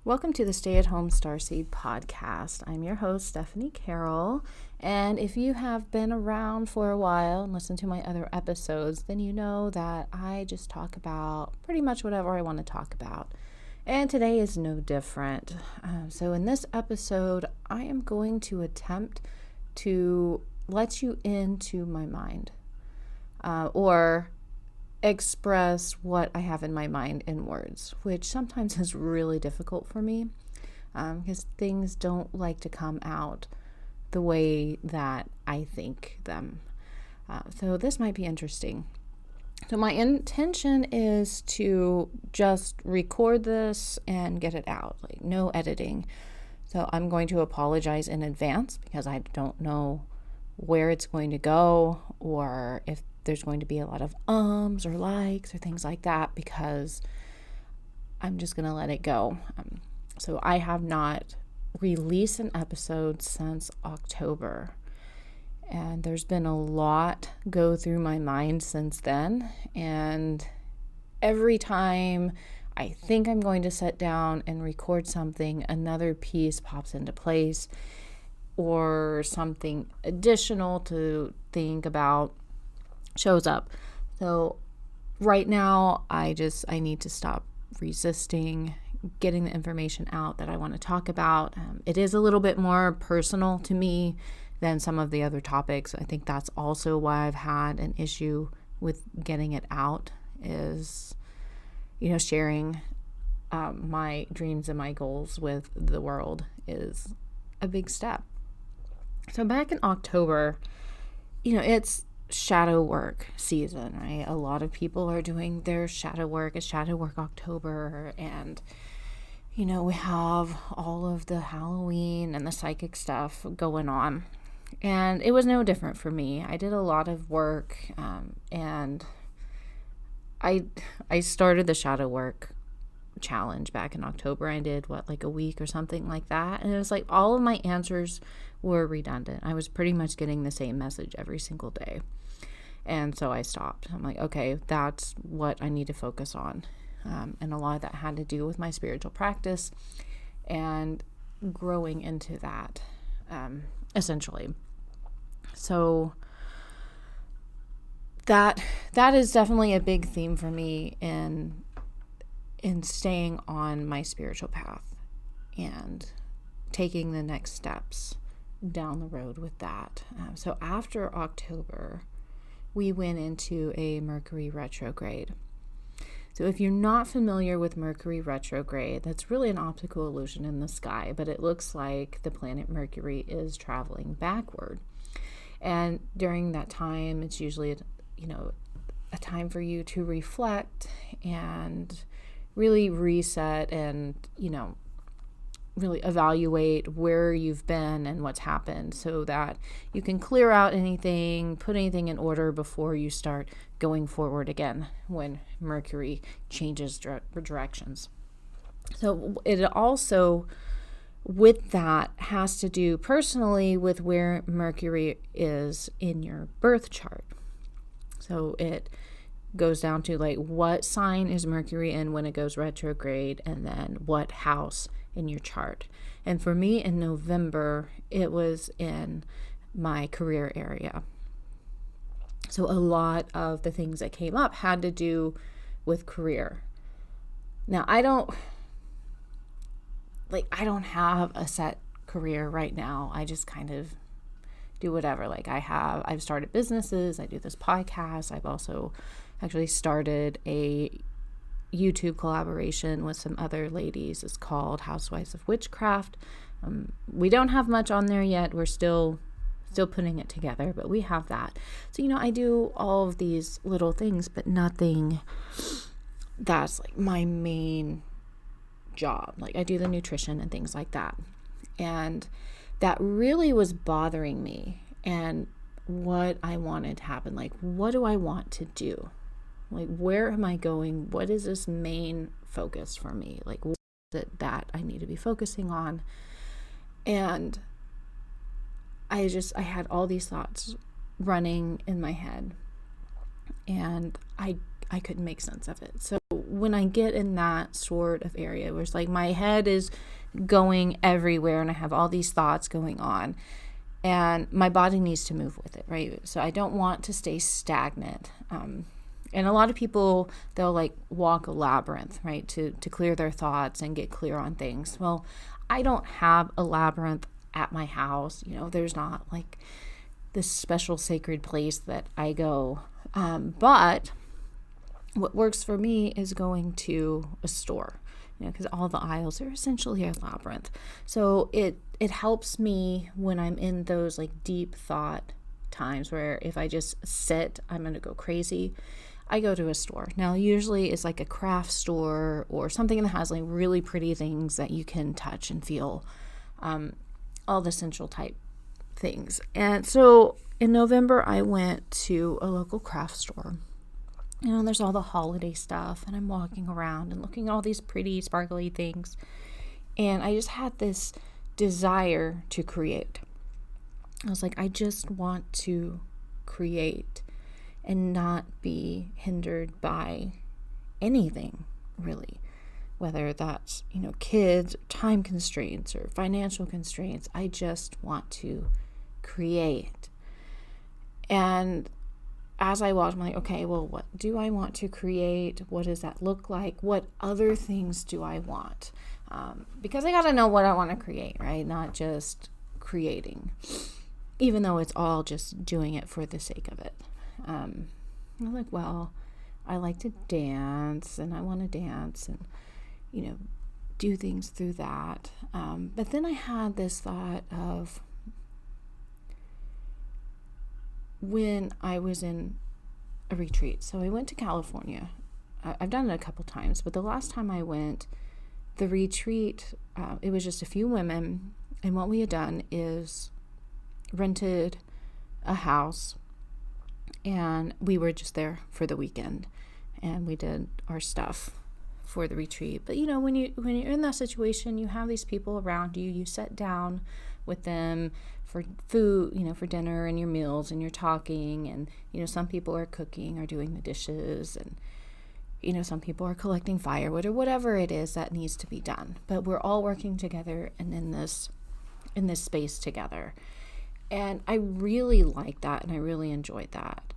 Welcome to the Stay at Home Starseed podcast. I'm your host, Stephanie Carroll. And if you have been around for a while and listened to my other episodes, then you know that I just talk about pretty much whatever I want to talk about. And today is no different. So in this episode, I am going to attempt to let you into my mind or express what I have in my mind in words, which sometimes is really difficult for me because things don't like to come out the way that I think them. So this might be interesting. So my intention is to just record this and get it out, like no editing. So I'm going to apologize in advance because I don't know where it's going to go or if there's going to be a lot of ums or likes or things like that because I'm just going to let it go. So I have not released an episode since October. And there's been a lot go through my mind since then. And every time I think I'm going to sit down and record something, another piece pops into place or something additional to think about shows up. So right now I need to stop resisting getting the information out that I want to talk about. It is a little bit more personal to me than some of the other topics. I think that's also why I've had an issue with getting it out is, sharing my dreams and my goals with the world is a big step. So back in October, it's shadow work season, right? A lot of people are doing their shadow work. It's Shadow Work October, and we have all of the Halloween and the psychic stuff going on, and it was no different for me. I did a lot of work, and I started the shadow work challenge back in October. I did like a week or something like that, and it was like all of my answers were redundant. I was pretty much getting the same message every single day. And so I stopped. I'm like, okay, that's what I need to focus on. And a lot of that had to do with my spiritual practice and growing into that, essentially. So that is definitely a big theme for me in staying on my spiritual path and taking the next steps down the road with that. So after October, we went into a Mercury retrograde. So if you're not familiar with Mercury retrograde, that's really an optical illusion in the sky, but it looks like the planet Mercury is traveling backward. And during that time, it's usually a time for you to reflect and really reset and really evaluate where you've been and what's happened so that you can clear out anything, put anything in order before you start going forward again when Mercury changes directions. So it also, with that, has to do personally with where Mercury is in your birth chart. So it goes down to like what sign is Mercury in when it goes retrograde, and then what house in your chart. And for me in November, it was in my career area. So a lot of the things that came up had to do with career. Now I don't have a set career right now. I just kind of do whatever. I've started businesses, I do this podcast. I've also actually started a YouTube collaboration with some other ladies. It's called Housewives of Witchcraft. We don't have much on there yet. We're still putting it together, but we have that. So, I do all of these little things, but nothing that's like my main job. Like I do the nutrition and things like that. And that really was bothering me and what I wanted to happen. Like, what do I want to do? Like, where am I going? What is this main focus for me? Like, what is it that I need to be focusing on? And I had all these thoughts running in my head, and I couldn't make sense of it. So when I get in that sort of area where it's like my head is going everywhere and I have all these thoughts going on and my body needs to move with it, right? So I don't want to stay stagnant. And a lot of people, they'll like walk a labyrinth, right, to clear their thoughts and get clear on things. Well, I don't have a labyrinth at my house. There's not like this special sacred place that I go. But what works for me is going to a store, because all the aisles are essentially a labyrinth. So it helps me when I'm in those like deep thought times where if I just sit, I'm going to go crazy. I go to a store. Now, usually it's like a craft store or something that has like really pretty things that you can touch and feel, all the essential type things. And so in November, I went to a local craft store. There's all the holiday stuff, and I'm walking around and looking at all these pretty, sparkly things. And I just had this desire to create. I was like, I just want to create and not be hindered by anything, really. Whether that's, kids, time constraints, or financial constraints. I just want to create. And as I watch, I'm like, okay, well, what do I want to create? What does that look like? What other things do I want? Because I got to know what I want to create, right? Not just creating, even though it's all just doing it for the sake of it. I'm like, well, I like to dance and I want to dance and, do things through that. But then I had this thought of, when I was in a retreat. So I went to California. I've done it a couple times, but the last time I went, the retreat, it was just a few women. And what we had done is rented a house and we were just there for the weekend and we did our stuff for the retreat. But when you're in that situation, you have these people around you, you sit down with them for food, for dinner and your meals, and you're talking, and some people are cooking or doing the dishes, and some people are collecting firewood or whatever it is that needs to be done. But we're all working together and in this space together. And I really like that, and I really enjoyed that.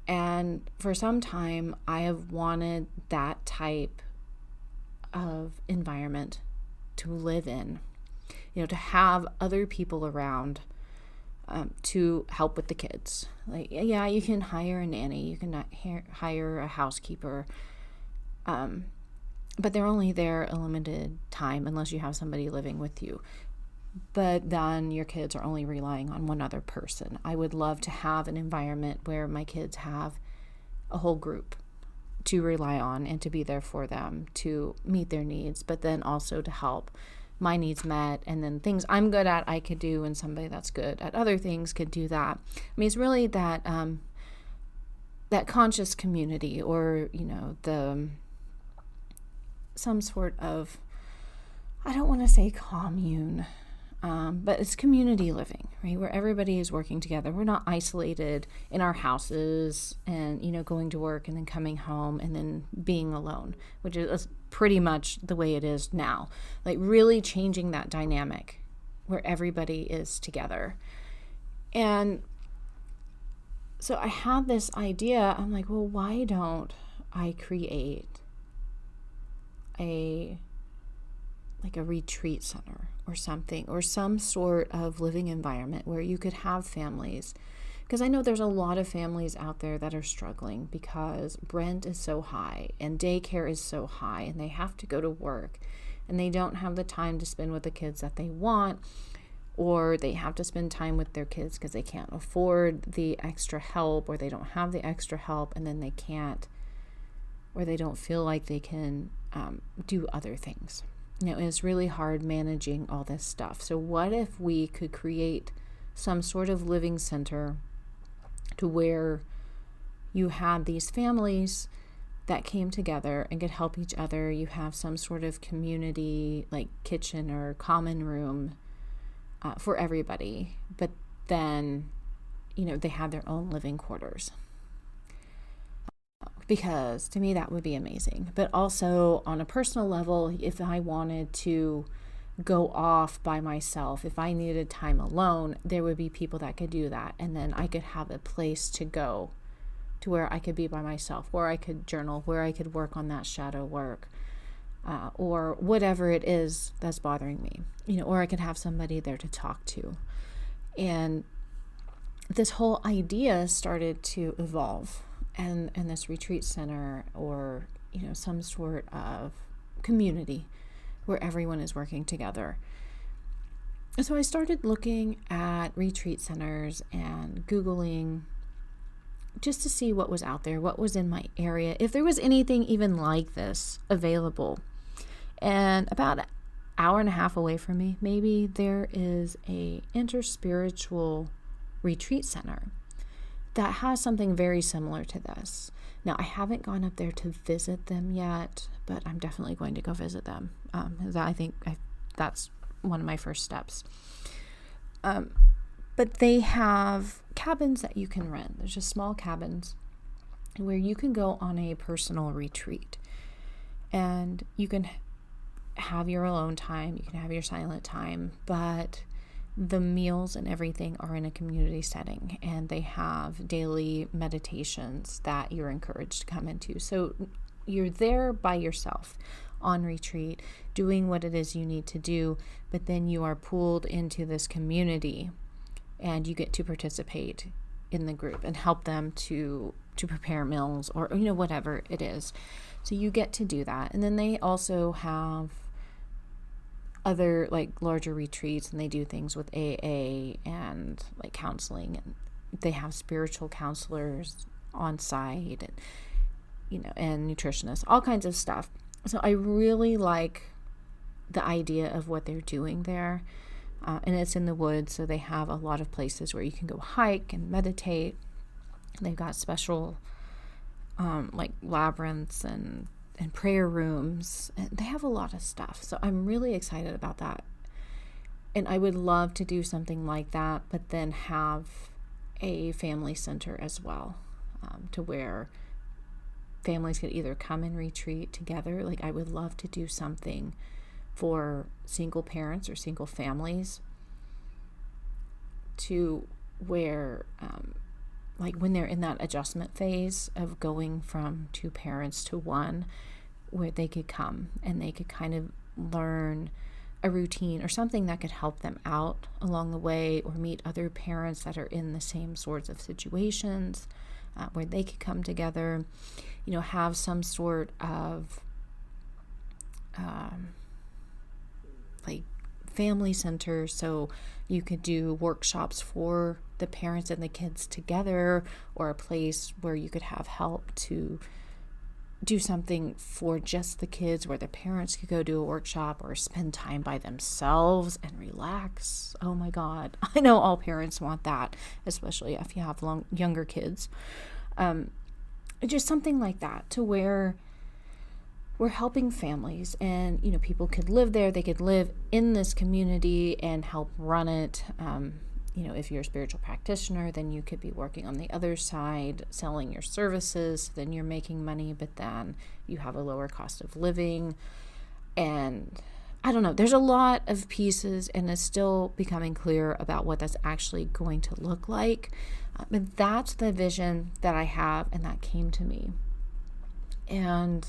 And for some time, I have wanted that type of environment to live in, to have other people around to help with the kids. Like, yeah, you can hire a nanny, you can hire a housekeeper, but they're only there a limited time unless you have somebody living with you. But then your kids are only relying on one other person. I would love to have an environment where my kids have a whole group to rely on and to be there for them, to meet their needs, but then also to help my needs met, and then things I'm good at I could do, and somebody that's good at other things could do that. I mean, it's really that that conscious community, or some sort of, I don't want to say commune, but it's community living, right? Where everybody is working together. We're not isolated in our houses and, going to work and then coming home and then being alone, which is pretty much the way it is now. Like, really changing that dynamic where everybody is together. And so I had this idea. I'm like, well, why don't I create a retreat center or something, or some sort of living environment where you could have families? Because I know there's a lot of families out there that are struggling because rent is so high and daycare is so high, and they have to go to work and they don't have the time to spend with the kids that they want, or they have to spend time with their kids because they can't afford the extra help, or they don't have the extra help, and then they can't, or they don't feel like they can do other things. It's really hard managing all this stuff. So what if we could create some sort of living center to where you had these families that came together and could help each other? You have some sort of community, like kitchen or common room for everybody, but then, they have their own living quarters. because to me that would be amazing. But also on a personal level, if I wanted to go off by myself, if I needed time alone, there would be people that could do that. And then I could have a place to go to where I could be by myself, where I could journal, where I could work on that shadow work, or whatever it is that's bothering me, or I could have somebody there to talk to. And this whole idea started to evolve, and this retreat center, or some sort of community where everyone is working together. And so I started looking at retreat centers and Googling just to see what was out there, what was in my area, if there was anything even like this available. And about an hour and a half away from me, maybe, there is a interspiritual retreat center that has something very similar to this. Now, I haven't gone up there to visit them yet, but I'm definitely going to go visit them. I think that's one of my first steps. But they have cabins that you can rent. There's just small cabins where you can go on a personal retreat. And you can have your alone time, you can have your silent time, but the meals and everything are in a community setting, and they have daily meditations that you're encouraged to come into. So you're there by yourself on retreat, doing what it is you need to do, but then you are pulled into this community and you get to participate in the group and help them to prepare meals, or whatever it is. So you get to do that. And then they also have other larger retreats, and they do things with AA and counseling, and they have spiritual counselors on site, and and nutritionists, all kinds of stuff. So I really like the idea of what they're doing there. And it's in the woods, so they have a lot of places where you can go hike and meditate. They've got special labyrinths and prayer rooms, and they have a lot of stuff. So I'm really excited about that. And I would love to do something like that, but then have a family center as well, to where families could either come and retreat together. I would love to do something for single parents or single families, to where when they're in that adjustment phase of going from two parents to one, where they could come and they could kind of learn a routine or something that could help them out along the way, or meet other parents that are in the same sorts of situations, where they could come together, have some sort of family center. So you could do workshops for the parents and the kids together, or a place where you could have help to do something for just the kids, where the parents could go do a workshop or spend time by themselves and relax. Oh my God. I know all parents want that, especially if you have younger kids. Just something like that, to where we're helping families, and people could live there. They could live in this community and help run it. If you're a spiritual practitioner, then you could be working on the other side, selling your services. Then you're making money, but then you have a lower cost of living. And I don't know, there's a lot of pieces, and it's still becoming clear about what that's actually going to look like. But that's the vision that I have, and that came to me. And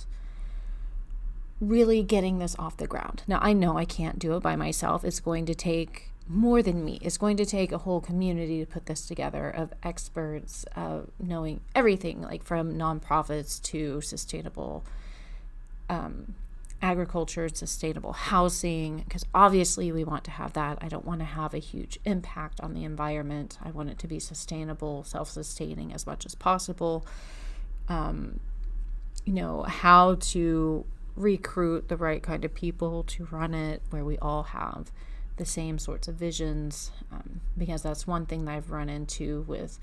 really getting this off the ground. Now, I know I can't do it by myself. It's going to take more than me. It's going to take a whole community to put this together, of experts, knowing everything, from nonprofits to sustainable agriculture, sustainable housing, because obviously we want to have that. I don't want to have a huge impact on the environment. I want it to be sustainable, self-sustaining as much as possible. How to recruit the right kind of people to run it, where we all have the same sorts of visions, because that's one thing that I've run into with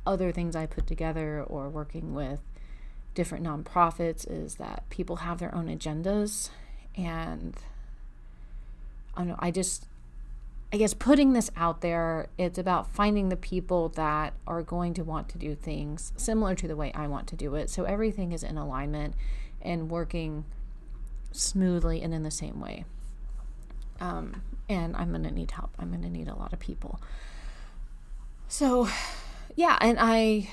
other things I put together, or working with different nonprofits, is that people have their own agendas. And I don't know, I guess putting this out there, it's about finding the people that are going to want to do things similar to the way I want to do it. So everything is in alignment and working smoothly and in the same way. And I'm going to need help. I'm going to need a lot of people. So, yeah, and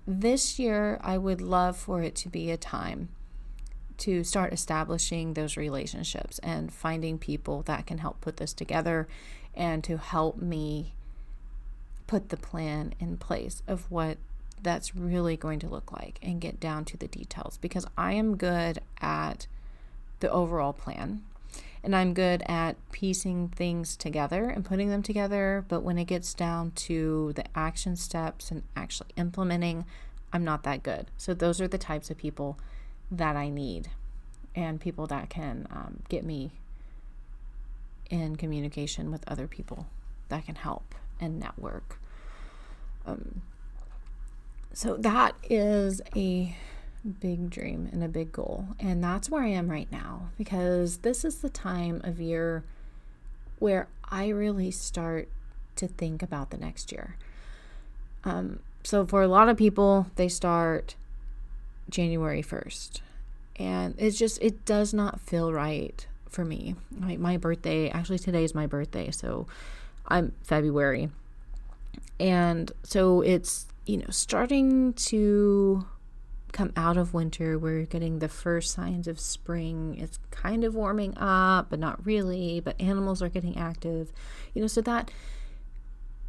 this year, I would love for it to be a time to start establishing those relationships and finding people that can help put this together and to help me put the plan in place of what that's really going to look like and get down to the details, because I am good at the overall plan and I'm good at piecing things together and putting them together, but when it gets down to the action steps and actually implementing, I'm not that good. So those are the types of people that I need, and people that can get me in communication with other people that can help and network. So that is a big dream and a big goal, and that's where I am right now, because this is the time of year where I really start to think about the next year. So for a lot of people, they start January 1st. And it does not feel right for me. Like my birthday, actually today is my birthday, so I'm February. And so it's, starting to come out of winter. We're getting the first signs of spring. It's kind of warming up, but not really, but animals are getting active, so that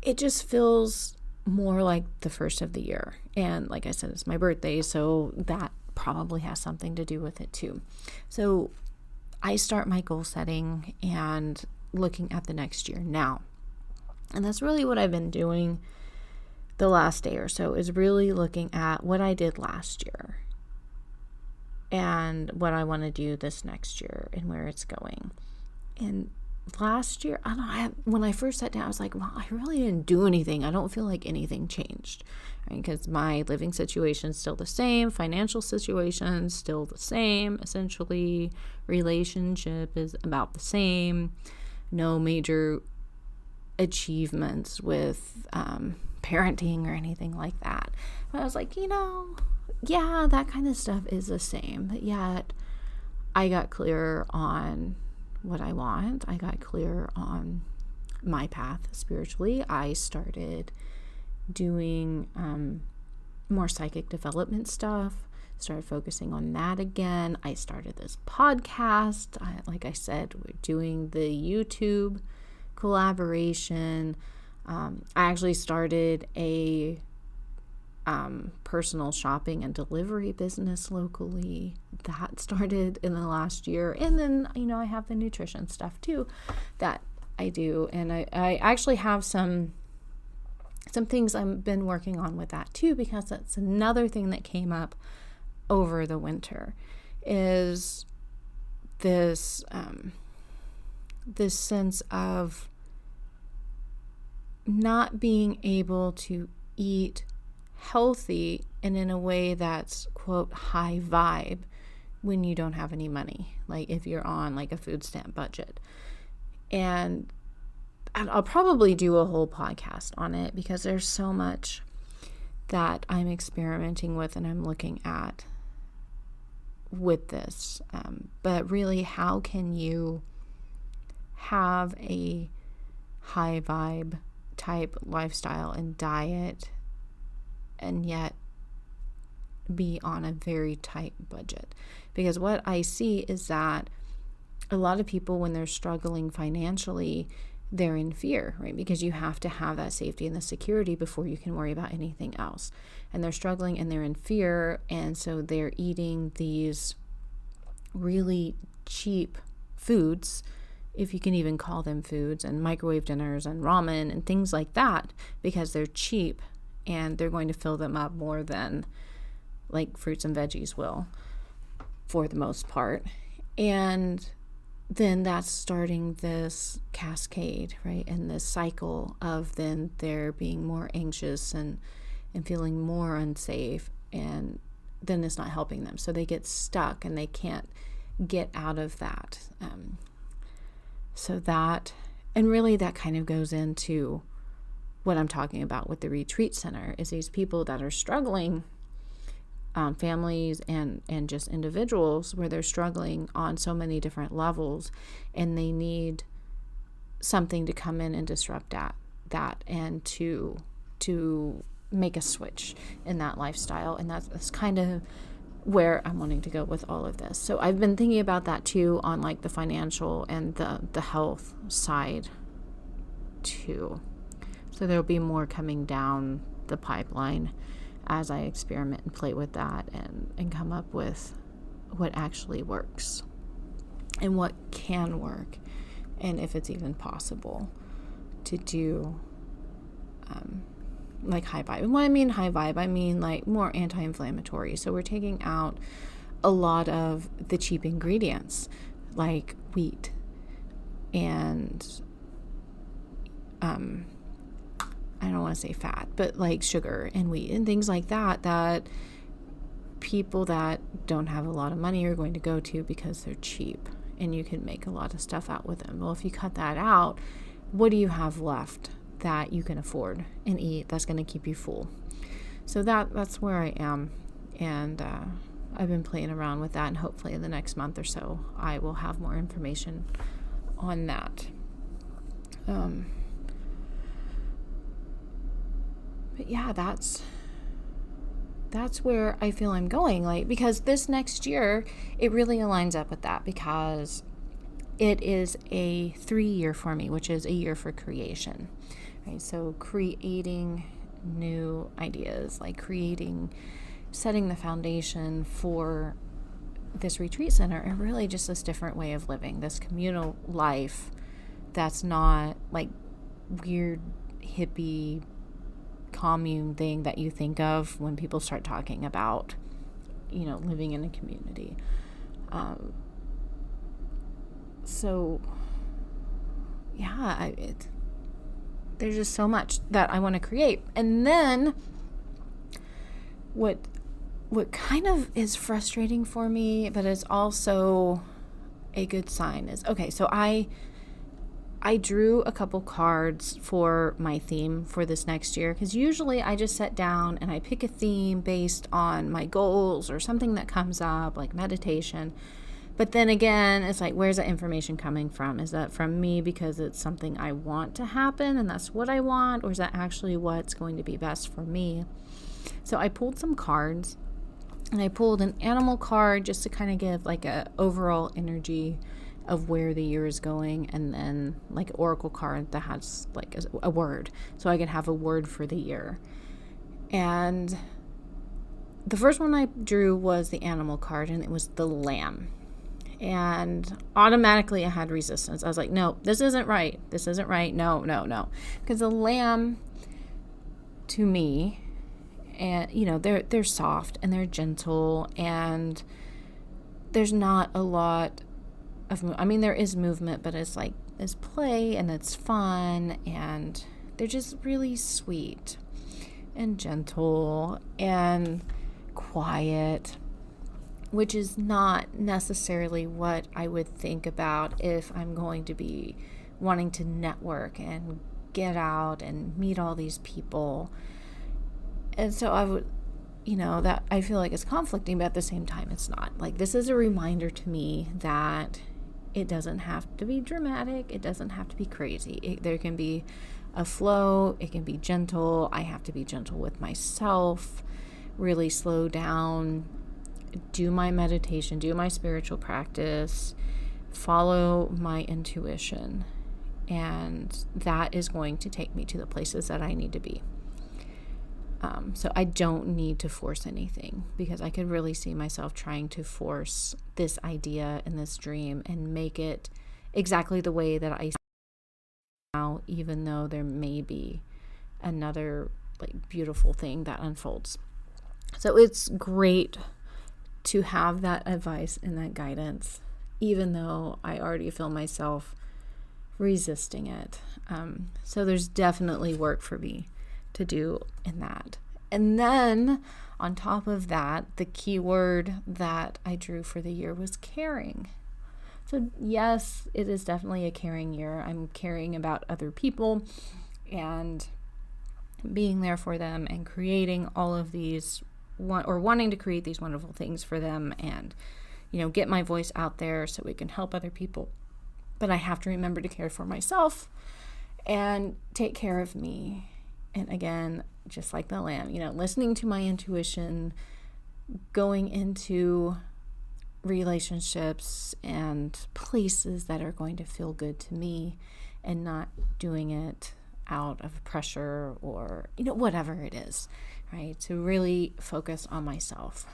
it just feels more like the first of the year. And like I said, it's my birthday, so that probably has something to do with it too. So I start my goal setting and looking at the next year now. And that's really what I've been doing the last day or so, is really looking at what I did last year and what I want to do this next year and where it's going. And last year, when I first sat down, I was like, well, I really didn't do anything. I don't feel like anything changed, right? Because my living situation is still the same, financial situation still the same, essentially. Relationship is about the same. No major achievements with parenting or anything like that. But I was like, yeah, that kind of stuff is the same. But yet, I got clear on what I want. I got clear on my path spiritually. I started doing more psychic development stuff, started focusing on that again. I started this podcast. Like I said, we're doing the YouTube collaboration. I actually started a personal shopping and delivery business locally. That started in the last year. And then, I have the nutrition stuff too that I do. And I actually have some things I've been working on with that too, because that's another thing that came up over the winter, is this sense of not being able to eat healthy and in a way that's, quote, high vibe when you don't have any money, like if you're on like a food stamp budget. And I'll probably do a whole podcast on it, because there's so much that I'm experimenting with and I'm looking at with this. But really, how can you have a high vibe type lifestyle and diet and yet be on a very tight budget? Because what I see is that a lot of people, when they're struggling financially, they're in fear, right? Because you have to have that safety and the security before you can worry about anything else. And they're struggling and they're in fear, and so they're eating these really cheap foods, if you can even call them foods, and microwave dinners and ramen and things like that, because they're cheap and they're going to fill them up more than like fruits and veggies will, for the most part. And then that's starting this cascade, right? And this cycle of then they're being more anxious and feeling more unsafe, and then it's not helping them. So they get stuck and they can't get out of that. So that, and really that kind of goes into what I'm talking about with the retreat center, is these people that are struggling, families and just individuals, where they're struggling on so many different levels, and they need something to come in and disrupt that and to make a switch in that lifestyle. And that's kind of where I'm wanting to go with all of this. So I've been thinking about that too, on like the financial and the health side too. So there'll be more coming down the pipeline as I experiment and play with that and come up with what actually works and what can work, and if it's even possible to do like high vibe. And when I mean high vibe, I mean like more anti-inflammatory. So we're taking out a lot of the cheap ingredients like wheat and I don't want to say fat, but like sugar and wheat and things like that people that don't have a lot of money are going to go to because they're cheap and you can make a lot of stuff out with them. Well, if you cut that out, what do you have left that you can afford and eat that's going to keep you full? So that's where I am. And I've been playing around with that, and hopefully in the next month or so I will have more information on that. But yeah, that's where I feel I'm going, like, because this next year it really aligns up with that, because it is a 3-year for me, which is a year for creation, right? So creating new ideas, like setting the foundation for this retreat center, and really just this different way of living, this communal life that's not like weird hippie commune thing that you think of when people start talking about, living in a community. So yeah, there's just so much that I want to create. And then what kind of is frustrating for me, but is also a good sign, is, okay, so I drew a couple cards for my theme for this next year, because usually I just sit down and I pick a theme based on my goals or something that comes up, like meditation. But then again, it's like, where's that information coming from? Is that from me because it's something I want to happen and that's what I want? Or is that actually what's going to be best for me? So I pulled some cards, and I pulled an animal card just to kind of give like a overall energy of where the year is going, and then like an oracle card that has like a word, so I could have a word for the year. And the first one I drew was the animal card, and it was the lamb. And automatically I had resistance. I was like, no, this isn't right. This isn't right. No. Because the lamb, to me, and they're soft and they're gentle, and there's not a lot of there is movement, but it's play and it's fun, and they're just really sweet and gentle and quiet, which is not necessarily what I would think about if I'm going to be wanting to network and get out and meet all these people. And so I would, that I feel like it's conflicting, but at the same time, it's not. Like, this is a reminder to me that it doesn't have to be dramatic. It doesn't have to be crazy. There can be a flow. It can be gentle. I have to be gentle with myself, really slow down, do my meditation, do my spiritual practice, follow my intuition. And that is going to take me to the places that I need to be. So I don't need to force anything, because I could really see myself trying to force this idea and this dream and make it exactly the way that I see now, even though there may be another like beautiful thing that unfolds. So it's great to have that advice and that guidance, even though I already feel myself resisting it. So there's definitely work for me to do in that. And then on top of that, the key word that I drew for the year was caring. So yes, it is definitely a caring year. I'm caring about other people and being there for them and creating all of these wanting to create these wonderful things for them and, get my voice out there so we can help other people. But I have to remember to care for myself and take care of me. And again, just like the lamb, listening to my intuition, going into relationships and places that are going to feel good to me and not doing it out of pressure or, whatever it is, right? To really focus on myself.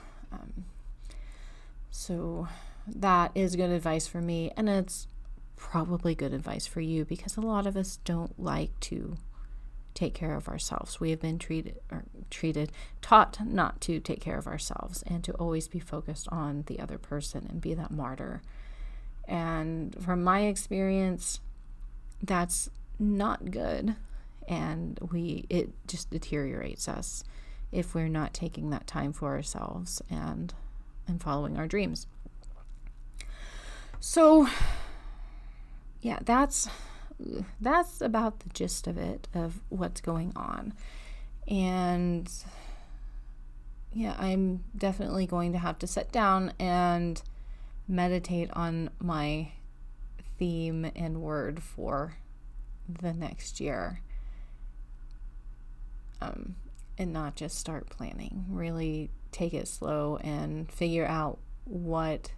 So that is good advice for me. And it's probably good advice for you because a lot of us don't like to take care of ourselves. We have been taught not to take care of ourselves and to always be focused on the other person and be that martyr. And from my experience, that's not good. And it just deteriorates us if we're not taking that time for ourselves and following our dreams. So yeah, that's about the gist of it, of what's going on. And yeah, I'm definitely going to have to sit down and meditate on my theme and word for the next year. And not just start planning. Really take it slow and figure out what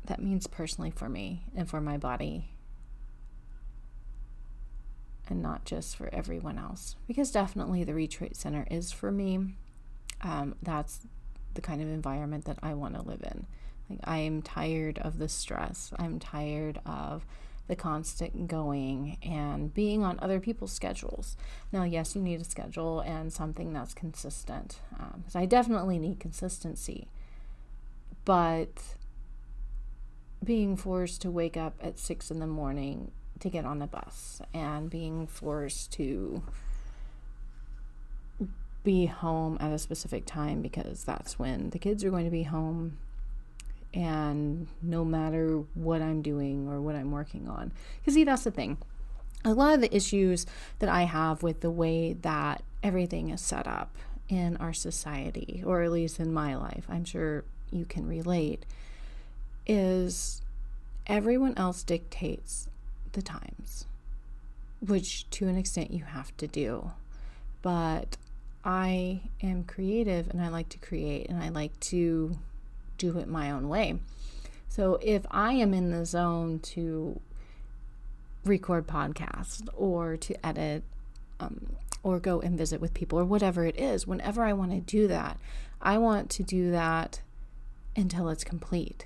that means personally for me and for my body. And not just for everyone else. Because definitely the retreat center is for me. That's the kind of environment that I want to live in. Like, I am tired of the stress. I'm tired of the constant going and being on other people's schedules. Now, yes, you need a schedule and something that's consistent. Because I definitely need consistency. But being forced to wake up at 6 a.m. to get on the bus and being forced to be home at a specific time because that's when the kids are going to be home, and no matter what I'm doing or what I'm working on. Because see, that's the thing. A lot of the issues that I have with the way that everything is set up in our society, or at least in my life, I'm sure you can relate, is everyone else dictates the times, which to an extent you have to do. But I am creative and I like to create and I like to do it my own way. So if I am in the zone to record podcasts or to edit or go and visit with people or whatever it is, whenever I want to do that, I want to do that until it's complete.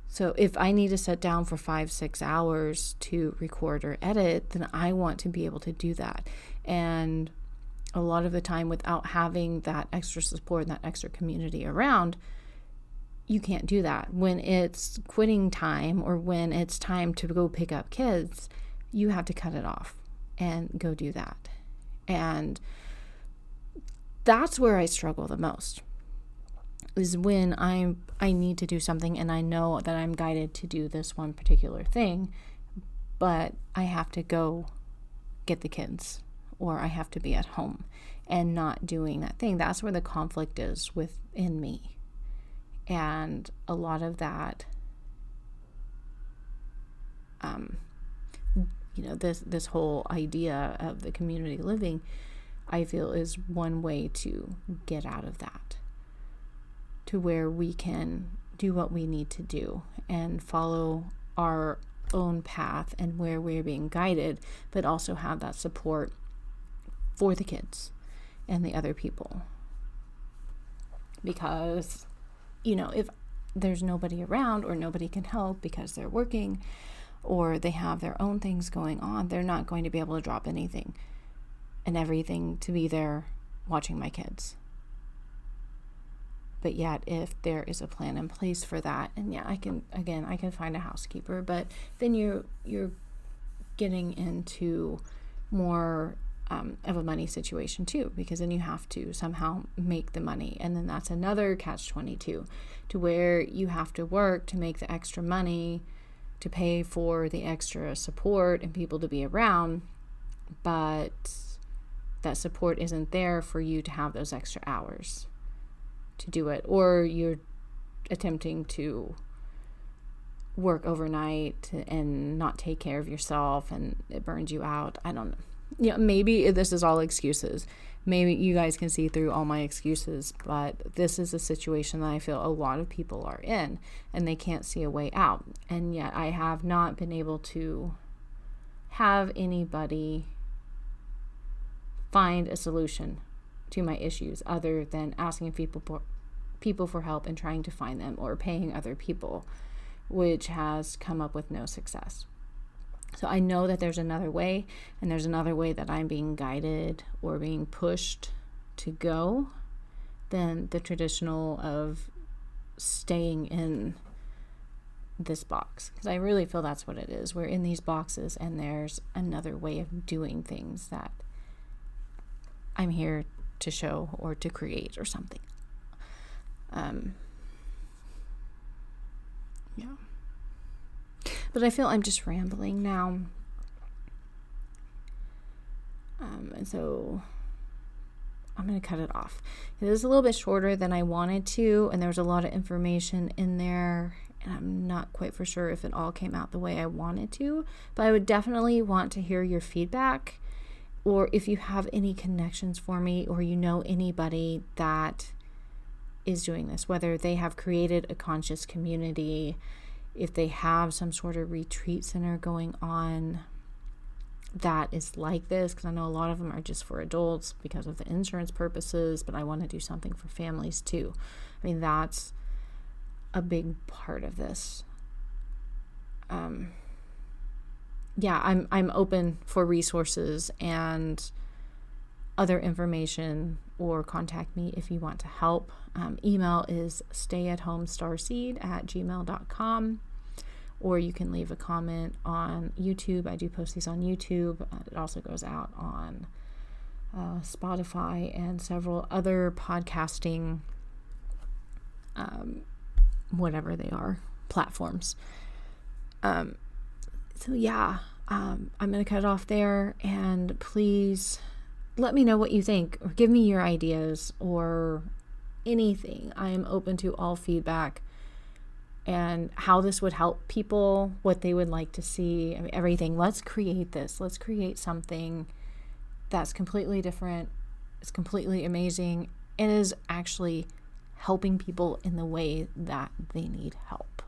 So if I need to sit down for 5-6 hours to record or edit, then I want to be able to do that. And a lot of the time, without having that extra support and that extra community around, you can't do that. When it's quitting time or when it's time to go pick up kids, you have to cut it off and go do that. And that's where I struggle the most, is when I need to do something and I know that I'm guided to do this one particular thing, but I have to go get the kids or I have to be at home and not doing that thing. That's where the conflict is within me. And a lot of that, this whole idea of the community living, I feel is one way to get out of that, to where we can do what we need to do and follow our own path and where we're being guided, but also have that support for the kids and the other people. Because, if there's nobody around or nobody can help because they're working or they have their own things going on, they're not going to be able to drop anything and everything to be there watching my kids. But yet, if there is a plan in place for that, and yeah, I can find a housekeeper, but then you're getting into more of a money situation too, because then you have to somehow make the money. And then that's another catch-22, to where you have to work to make the extra money to pay for the extra support and people to be around, but that support isn't there for you to have those extra hours to do it, or you're attempting to work overnight and not take care of yourself and it burns you out. I don't know. Maybe this is all excuses. Maybe you guys can see through all my excuses, but this is a situation that I feel a lot of people are in and they can't see a way out. And yet I have not been able to have anybody find a solution to my issues other than asking people for help and trying to find them, or paying other people, which has come up with no success. So I know that there's another way, and there's another way that I'm being guided or being pushed to go than the traditional of staying in this box. Because I really feel that's what it is. We're in these boxes and there's another way of doing things that I'm here to show or to create or something. Yeah. But I feel I'm just rambling now. And so I'm going to cut it off. It is a little bit shorter than I wanted to, and there was a lot of information in there, and I'm not quite for sure if it all came out the way I wanted to, but I would definitely want to hear your feedback, or if you have any connections for me, or you know anybody that is doing this, whether they have created a conscious community, if they have some sort of retreat center going on that is like this, because I know a lot of them are just for adults because of the insurance purposes, but I want to do something for families too. I mean, that's a big part of this. I'm open for resources and other information, or contact me if you want to help. Email is stayatHomestarseed@gmail.com, or you can leave a comment on YouTube. I do post these on YouTube. It also goes out on Spotify and several other podcasting, whatever they are, platforms. I'm going to cut it off there, and please let me know what you think, or give me your ideas or anything. I am open to all feedback and how this would help people, what they would like to see. I mean, everything. Let's create this. Let's create something that's completely different. It's completely amazing and is actually helping people in the way that they need help.